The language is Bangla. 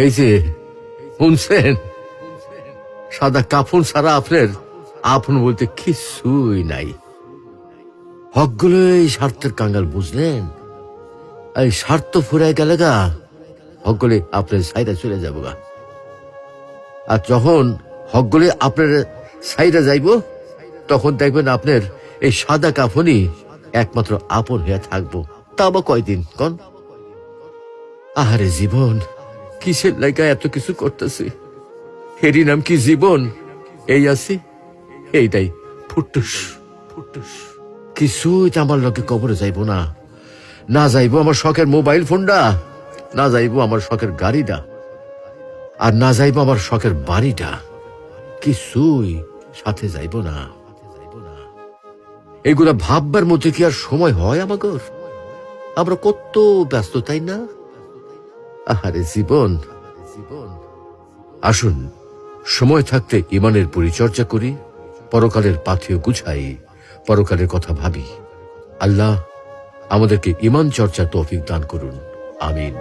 এই যে শুনছেন, সাদা কাফন ছাড়া আপনার আপন বলতে কিছুই নাই। হকগুলো এই স্বার্থের কাঙ্গাল, বুঝলেন? এই স্বার্থ ফুরাই গেলে গা হকগুলি আপনার সাইডে চলে যাবো গা। আর যখন হকগুলি আপনার সাইডে যাইব, তখন দেখবেন আপনার এই সাদা কাফনই একমাত্র আপন হয়ে থাকবো। তা বা কয়দিন কন? আহারে জীবন, কিসের লাইগা এত কিছু করতেছি? এরই নাম কি জীবন? এই আছি, এইটাই ফুটুস ফুটুস। কিছুই তো আমার লোকে কবরে যাইব না। না যাইব আমার শখের মোবাইল ফোনটা, না যাইব আমার শখের গাড়িটা, আর না যাইব আমার শখের বাড়িটা। কিছুই সাথে যাইব না। এগুলা ভাববার মধ্যে কি আর সময় হয় আমাগর? আমরা কত ব্যস্ত, তাই না? আহারে জীবন, আসুন সময় থাকতে ইমানের পরিচর্যা করি, পরকালের পাথেয় গুছাই, পরকালের কথা ভাবি। আল্লাহ আমাদেরকে ইমান চর্চা তৌফিক দান করুন। আমিন।